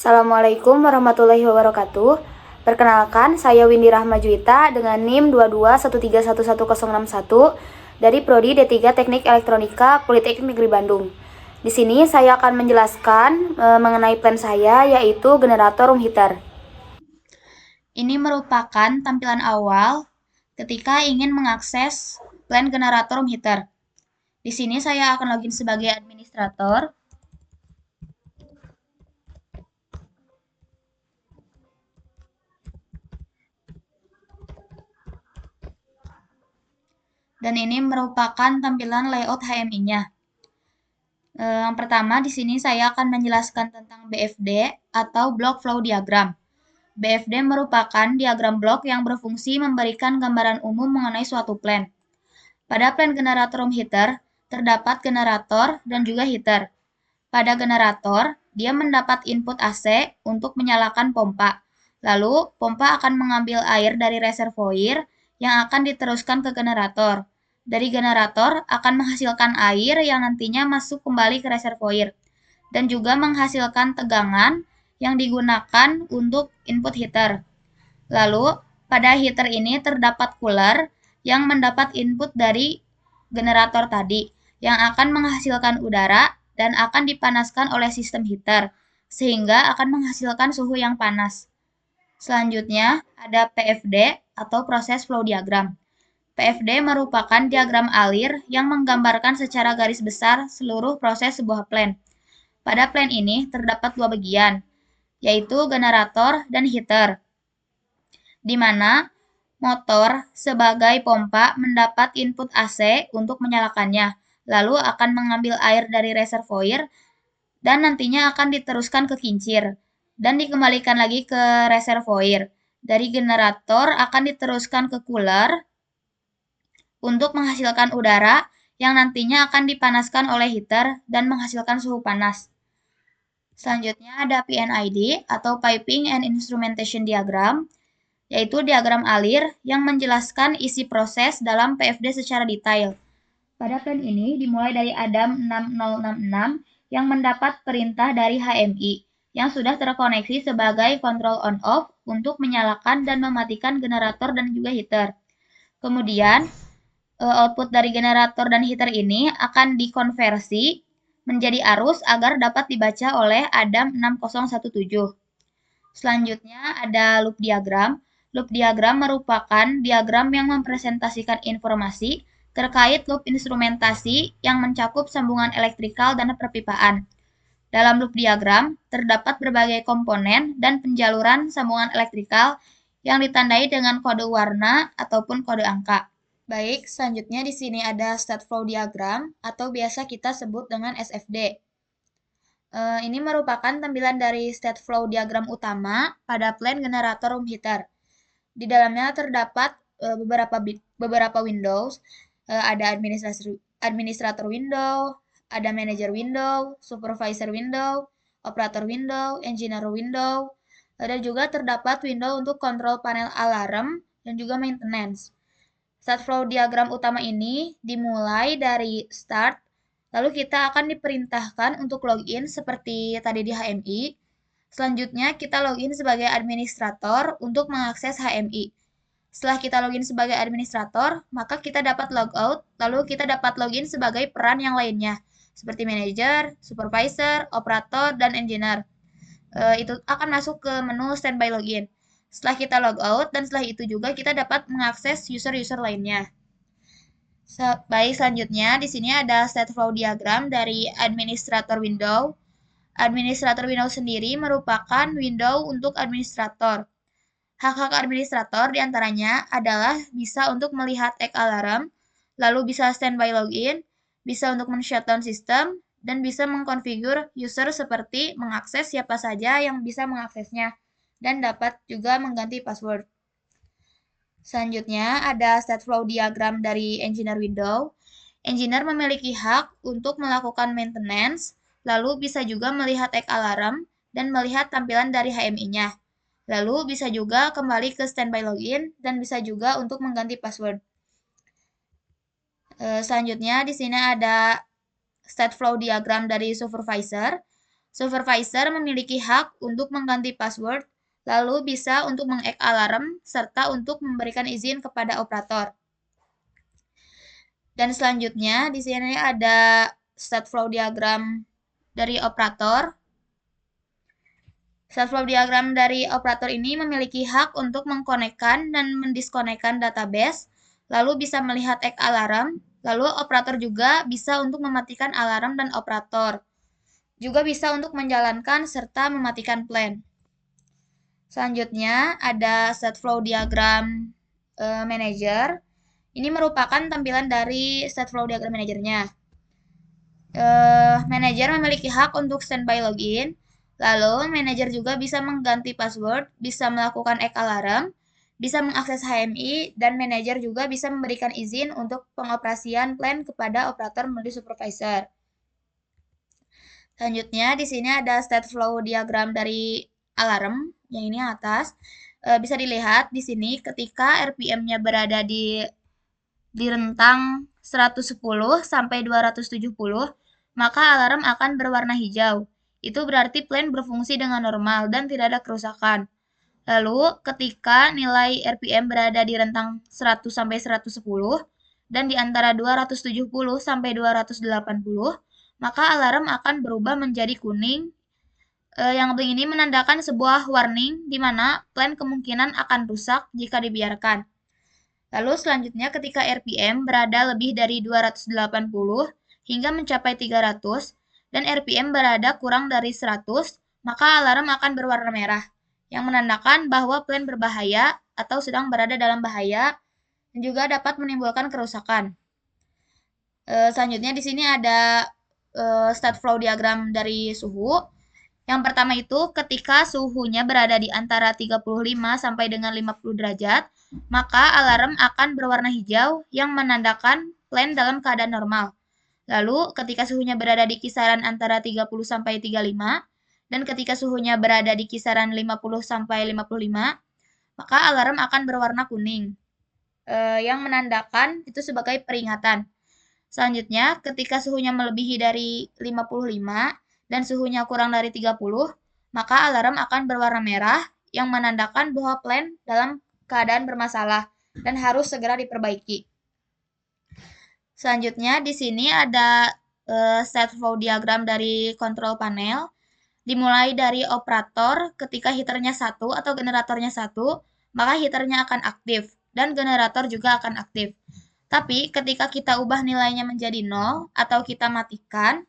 Assalamualaikum warahmatullahi wabarakatuh. Perkenalkan, saya Windy Rahmajuwita dengan NIM 22131161 dari Prodi D3 Teknik Elektronika Politeknik Negeri Bandung. Di sini saya akan menjelaskan mengenai plan saya, yaitu generator room heater. Ini merupakan tampilan awal ketika ingin mengakses plan generator room heater. Di sini saya akan login sebagai administrator. Dan ini merupakan tampilan layout HMI-nya. Yang pertama, di sini saya akan menjelaskan tentang BFD atau Block Flow Diagram. BFD merupakan diagram blok yang berfungsi memberikan gambaran umum mengenai suatu plan. Pada plan generator room heater, terdapat generator dan juga heater. Pada generator, dia mendapat input AC untuk menyalakan pompa. Lalu, pompa akan mengambil air dari reservoir yang akan diteruskan ke generator. Dari generator akan menghasilkan air yang nantinya masuk kembali ke reservoir dan juga menghasilkan tegangan yang digunakan untuk input heater. Lalu, pada heater ini terdapat cooler yang mendapat input dari generator tadi yang akan menghasilkan udara dan akan dipanaskan oleh sistem heater sehingga akan menghasilkan suhu yang panas. Selanjutnya ada PFD atau proses flow diagram. PFD merupakan diagram alir yang menggambarkan secara garis besar seluruh proses sebuah plan. Pada plan ini terdapat dua bagian, yaitu generator dan heater, di mana motor sebagai pompa mendapat input AC untuk menyalakannya, lalu akan mengambil air dari reservoir dan nantinya akan diteruskan ke kincir dan dikembalikan lagi ke reservoir. Dari generator akan diteruskan ke cooler untuk menghasilkan udara yang nantinya akan dipanaskan oleh heater dan menghasilkan suhu panas. Selanjutnya ada PNID atau Piping and Instrumentation Diagram, yaitu diagram alir yang menjelaskan isi proses dalam PFD secara detail. Pada plan ini dimulai dari Adam 6066 yang mendapat perintah dari HMI yang sudah terkoneksi sebagai control on-off untuk menyalakan dan mematikan generator dan juga heater. Kemudian, output dari generator dan heater ini akan dikonversi menjadi arus agar dapat dibaca oleh Adam 6017. Selanjutnya ada loop diagram. Loop diagram merupakan diagram yang mempresentasikan informasi terkait loop instrumentasi yang mencakup sambungan elektrikal dan perpipaan. Dalam loop diagram, terdapat berbagai komponen dan penjaluran sambungan elektrikal yang ditandai dengan kode warna ataupun kode angka. Baik, selanjutnya di sini ada state flow diagram atau biasa kita sebut dengan SFD. Ini merupakan tampilan dari state flow diagram utama pada plan generator room heater. Di dalamnya terdapat beberapa windows, ada administrator window, ada manager window, supervisor window, operator window, engineer window, dan juga terdapat window untuk kontrol panel alarm dan juga maintenance. State flow diagram utama ini dimulai dari start, lalu kita akan diperintahkan untuk login seperti tadi di HMI. Selanjutnya kita login sebagai administrator untuk mengakses HMI. Setelah kita login sebagai administrator, maka kita dapat logout, lalu kita dapat login sebagai peran yang lainnya, seperti manager, supervisor, operator, dan engineer. Itu akan masuk ke menu standby login. Setelah kita logout dan setelah itu juga kita dapat mengakses user-user lainnya. Baik, selanjutnya di sini ada state flow diagram dari administrator window. Administrator window sendiri merupakan window untuk administrator. Hak-hak administrator diantaranya adalah bisa untuk melihat egg alarm, lalu bisa standby login, bisa untuk men-shutdown sistem, dan bisa mengkonfigur user seperti mengakses siapa saja yang bisa mengaksesnya, dan dapat juga mengganti password. Selanjutnya ada state flow diagram dari engineer window. Engineer memiliki hak untuk melakukan maintenance, lalu bisa juga melihat egg alarm dan melihat tampilan dari HMI-nya. Lalu bisa juga kembali ke standby login dan bisa juga untuk mengganti password. Selanjutnya di sini ada state flow diagram dari supervisor. Supervisor memiliki hak untuk mengganti password, lalu bisa untuk meng-add alarm, serta untuk memberikan izin kepada operator. Dan selanjutnya, di sini ada state flow diagram dari operator. State flow diagram dari operator ini memiliki hak untuk mengkonekkan dan mendiskonekkan database, lalu bisa melihat add alarm, lalu operator juga bisa untuk mematikan alarm dan operator. Juga bisa untuk menjalankan serta mematikan plan. Selanjutnya ada state flow diagram manager. Ini merupakan tampilan dari state flow diagram manajernya. Manajer memiliki hak untuk standby login. Lalu, manajer juga bisa mengganti password, bisa melakukan add alarm, bisa mengakses HMI, dan manajer juga bisa memberikan izin untuk pengoperasian plan kepada operator multi supervisor. Selanjutnya, di sini ada state flow diagram dari alarm, yang ini atas. Bisa dilihat di sini ketika RPM-nya berada di rentang 110 sampai 270, maka alarm akan berwarna hijau. Itu berarti plan berfungsi dengan normal dan tidak ada kerusakan. Lalu, ketika nilai RPM berada di rentang 100 sampai 110 dan di antara 270 sampai 280, maka alarm akan berubah menjadi kuning. Yang ini menandakan sebuah warning di mana plan kemungkinan akan rusak jika dibiarkan. Lalu selanjutnya ketika RPM berada lebih dari 280 hingga mencapai 300 dan RPM berada kurang dari 100, maka alarm akan berwarna merah yang menandakan bahwa plan berbahaya atau sedang berada dalam bahaya dan juga dapat menimbulkan kerusakan. Selanjutnya di sini ada state flow diagram dari suhu. Yang pertama itu ketika suhunya berada di antara 35 sampai dengan 50 derajat, maka alarm akan berwarna hijau yang menandakan plan dalam keadaan normal. Lalu ketika suhunya berada di kisaran antara 30 sampai 35 dan ketika suhunya berada di kisaran 50 sampai 55, maka alarm akan berwarna kuning yang menandakan itu sebagai peringatan. Selanjutnya, ketika suhunya melebihi dari 55 dan suhunya kurang dari 30, maka alarm akan berwarna merah yang menandakan bahwa plan dalam keadaan bermasalah dan harus segera diperbaiki. Selanjutnya, di sini ada state flow diagram dari control panel. Dimulai dari operator ketika heaternya 1 atau generatornya 1, maka heaternya akan aktif dan generator juga akan aktif. Tapi ketika kita ubah nilainya menjadi 0 atau kita matikan,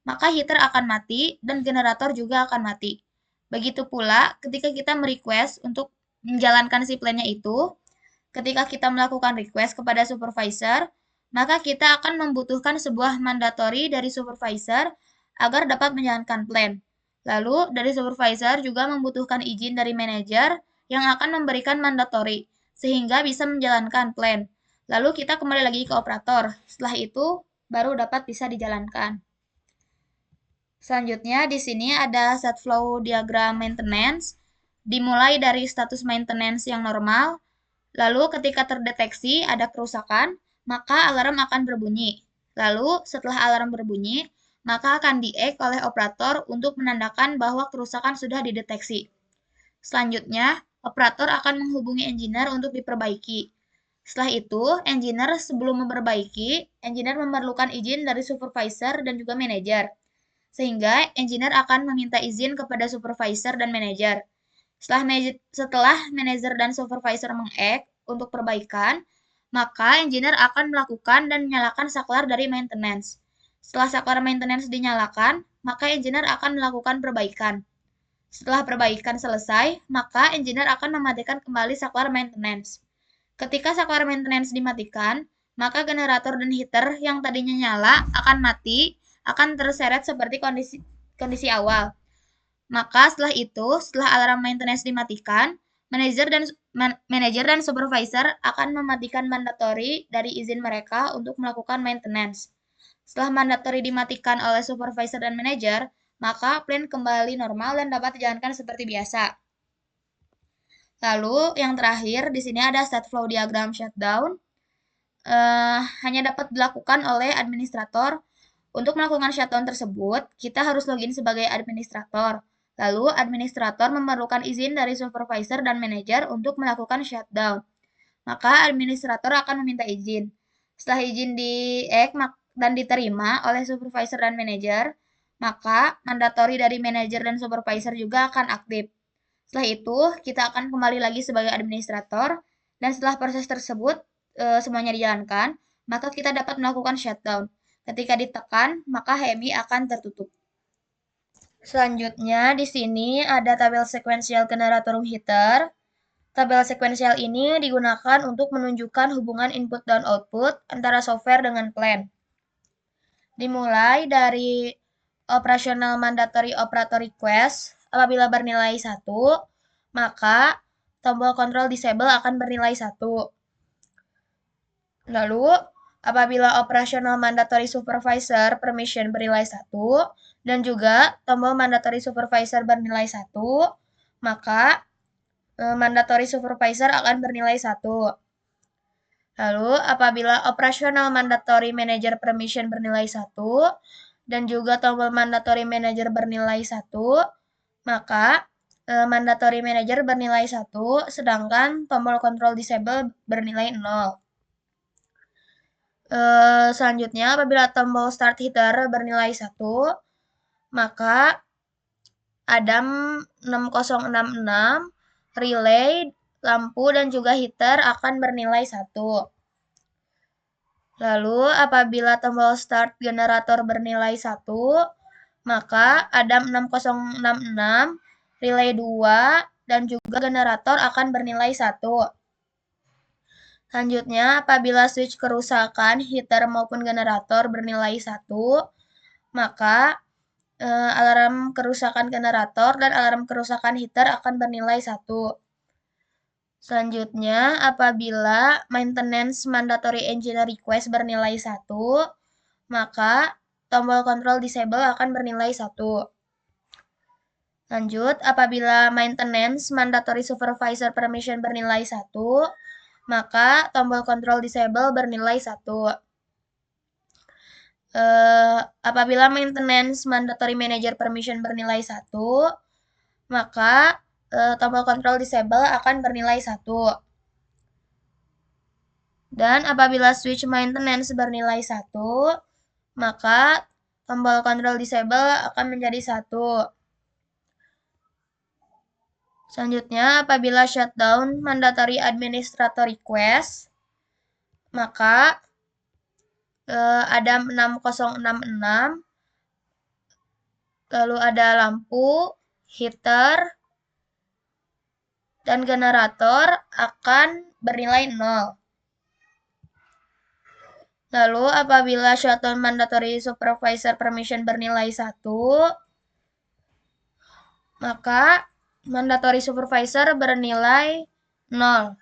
maka heater akan mati dan generator juga akan mati. Begitu pula ketika kita merequest untuk menjalankan si plan-nya itu, ketika kita melakukan request kepada supervisor, maka kita akan membutuhkan sebuah mandatory dari supervisor agar dapat menjalankan plan. Lalu, dari supervisor juga membutuhkan izin dari manajer yang akan memberikan mandatory, sehingga bisa menjalankan plan. Lalu kita kembali lagi ke operator. Setelah itu, baru dapat bisa dijalankan. Selanjutnya, di sini ada set flow diagram maintenance. Dimulai dari status maintenance yang normal, lalu ketika terdeteksi ada kerusakan, maka alarm akan berbunyi. Lalu, setelah alarm berbunyi, maka akan di-act oleh operator untuk menandakan bahwa kerusakan sudah dideteksi. Selanjutnya, operator akan menghubungi engineer untuk diperbaiki. Setelah itu, engineer sebelum memperbaiki, engineer memerlukan izin dari supervisor dan juga manajer. Sehingga engineer akan meminta izin kepada supervisor dan manajer. Setelah manajer dan supervisor meng-act untuk perbaikan, maka engineer akan melakukan dan menyalakan saklar dari maintenance. Setelah saklar maintenance dinyalakan, maka engineer akan melakukan perbaikan. Setelah perbaikan selesai, maka engineer akan mematikan kembali saklar maintenance. Ketika saklar maintenance dimatikan, maka generator dan heater yang tadinya nyala akan mati, akan terseret seperti kondisi awal. Maka setelah itu, setelah alarm maintenance dimatikan, manajer dan supervisor akan mematikan mandatory dari izin mereka untuk melakukan maintenance. Setelah mandatory dimatikan oleh supervisor dan manajer, maka plan kembali normal dan dapat dijalankan seperti biasa. Lalu yang terakhir di sini ada state flow diagram shutdown. Hanya dapat dilakukan oleh administrator Untuk melakukan shutdown tersebut, kita harus login sebagai administrator. Lalu, administrator memerlukan izin dari supervisor dan manajer untuk melakukan shutdown. Maka, administrator akan meminta izin. Setelah izin dan diterima oleh supervisor dan manajer, maka mandatori dari manajer dan supervisor juga akan aktif. Setelah itu, kita akan kembali lagi sebagai administrator, dan setelah proses tersebut semuanya dijalankan, maka kita dapat melakukan shutdown. Ketika ditekan, maka HMI akan tertutup. Selanjutnya, di sini ada tabel sekuensial generator room heater. Tabel sekuensial ini digunakan untuk menunjukkan hubungan input dan output antara software dengan plan. Dimulai dari operational mandatory operator request, apabila bernilai 1, maka tombol control disable akan bernilai 1. Lalu, apabila operational mandatory supervisor permission bernilai 1, dan juga tombol mandatory supervisor bernilai 1, maka mandatory supervisor akan bernilai 1. Lalu, apabila operational mandatory manager permission bernilai 1, dan juga tombol mandatory manager bernilai 1, maka mandatory manager bernilai 1, sedangkan tombol control disable bernilai 0. Selanjutnya, apabila tombol start heater bernilai 1, maka Adam 6066, relay, lampu, dan juga heater akan bernilai 1. Lalu, apabila tombol start generator bernilai 1, maka Adam 6066, relay 2, dan juga generator akan bernilai 1. Selanjutnya, apabila switch kerusakan heater maupun generator bernilai 1, maka alarm kerusakan generator dan alarm kerusakan heater akan bernilai 1. Selanjutnya, apabila maintenance mandatory engine request bernilai 1, maka tombol control disable akan bernilai 1. Lanjut, apabila maintenance mandatory supervisor permission bernilai 1, maka tombol control disable bernilai 1. Apabila maintenance mandatory manager permission bernilai 1, maka tombol control disable akan bernilai 1. Dan apabila switch maintenance bernilai 1, maka tombol control disable akan menjadi 1. Selanjutnya, apabila shutdown mandatory administrator request, maka ada 6066, lalu ada lampu, heater, dan generator akan bernilai 0. Lalu, apabila shutdown mandatory supervisor permission bernilai 1, maka mandatory supervisor bernilai 0.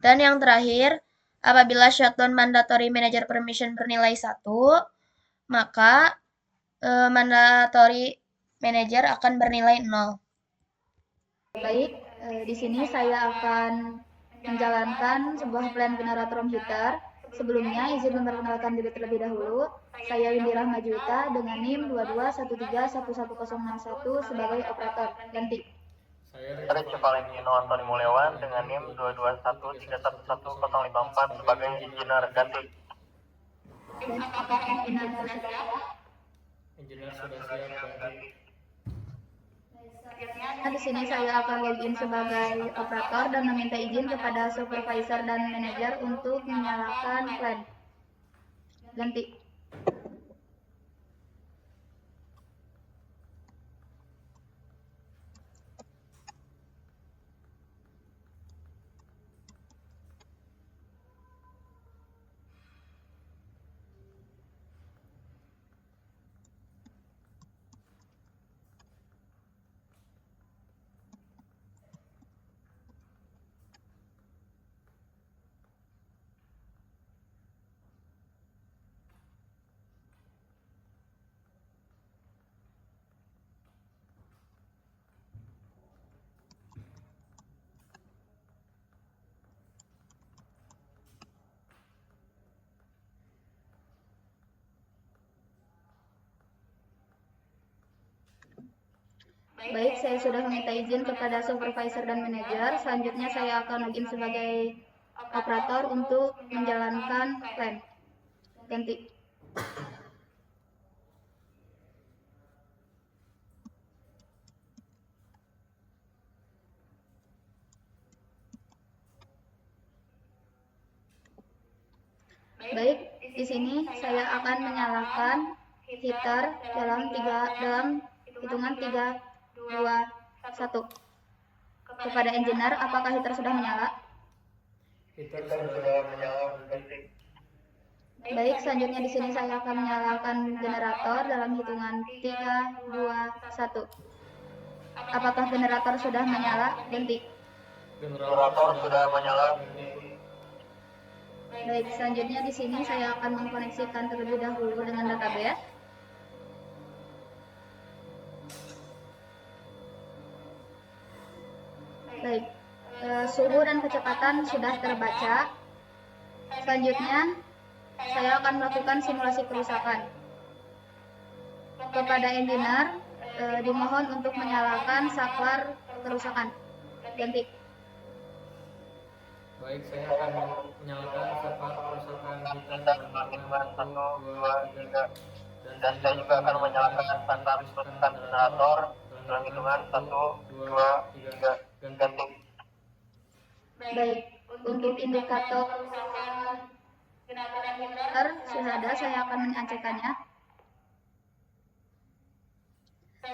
Dan yang terakhir, apabila shutdown mandatory manager permission bernilai 1, maka mandatory manager akan bernilai 0. Baik, di sini saya akan menjalankan sebuah plan generator room heater. Sebelumnya, izin memperkenalkan diri terlebih dahulu. Saya Windy Rahmajuwita dengan NIM 22131161 sebagai operator. Ganti. Saya Rich Valentino Antoni Mulyawan dengan NIM 221311154 sebagai engineer ganti. Dan apakah engineer sudah siap? Engineer sudah siap ganti. Nah, di sini saya akan login sebagai operator dan meminta izin kepada supervisor dan manajer untuk menyalakan plan. Ganti. Baik, saya sudah meminta izin kepada supervisor dan manajer. Selanjutnya saya akan login sebagai operator untuk menjalankan plan. Ganti. Baik, di sini saya akan menyalakan heater dalam hitungan 3, 2, 1. Kepada engineer, apakah heater sudah menyala? Heater Kita sudah sudah menyala. menyala. Ganti. Baik, selanjutnya di sini saya akan menyalakan generator dalam hitungan 3, 2, 1. Apakah generator sudah menyala? Ganti. Generator sudah menyala. Ganti. Baik, selanjutnya di sini saya akan mengkoneksikan terlebih dahulu dengan database. Baik, suhu dan kecepatan sudah terbaca. Selanjutnya, saya akan melakukan simulasi kerusakan. Kepada engineer, dimohon untuk menyalakan saklar kerusakan. Ganti. Baik, saya akan menyalakan saklar kerusakan heater Kita dalam hitungan hitungan 1, 1, 2, 2, 3. 3. Dan saya juga akan menyalakan saklar kerusakan generator dalam hitungan 1, 2, 3. Ganti. Baik, untuk indikator kerusakan generator sudah ada, saya akan mengecekkannya.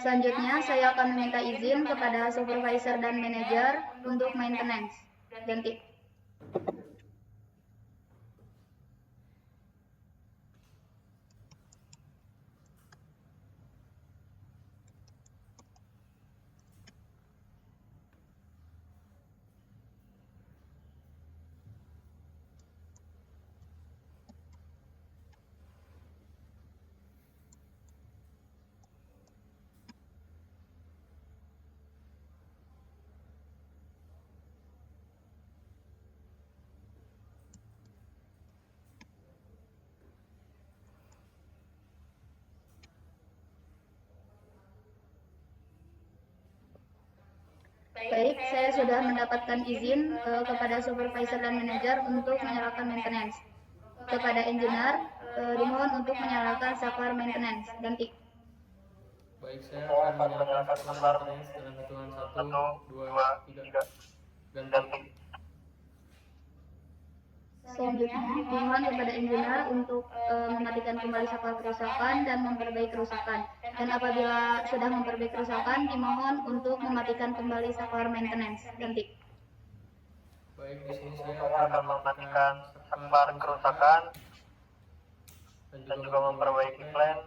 Selanjutnya, saya akan meminta izin kepada supervisor dan manajer untuk maintenance. Ganti. Baik, saya sudah mendapatkan izin kepada supervisor dan manajer untuk menyalakan maintenance. Kepada engineer, dimohon untuk menyalakan saklar maintenance. Ganti. Baik, saya akan menyalakan saklar maintenance dalam hitungan 1, 2, 3. Ganti. Selanjutnya, dimohon kepada engineer untuk mematikan kembali saklar kerusakan dan memperbaiki kerusakan. Dan apabila sudah memperbaiki kerusakan, dimohon untuk mematikan kembali saklar maintenance. Ganti. Baik, di sini saya Saya akan akan mematikan mematikan saklar kerusakan dan juga memperbaiki plan.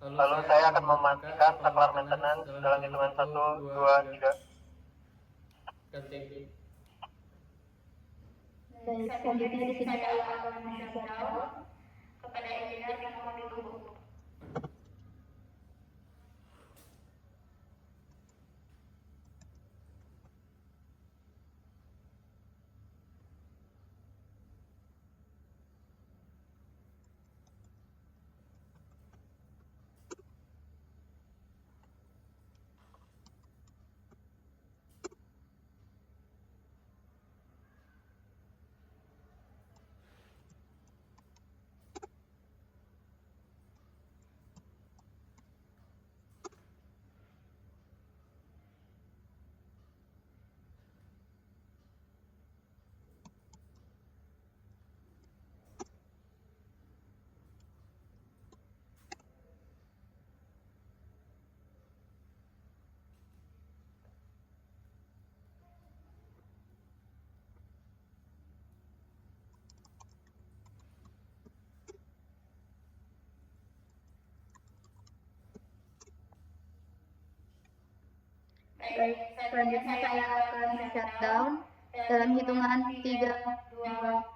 Lalu saya akan mematikan saklar maintenance dalam hitungan 1, 2, 3. Ganti. Baik, selanjutnya di sini saya akan men-shutdown. Kepada engineer, dimohon ditunggu. Baik, selanjutnya saya akan shutdown dalam hitungan 3, 2,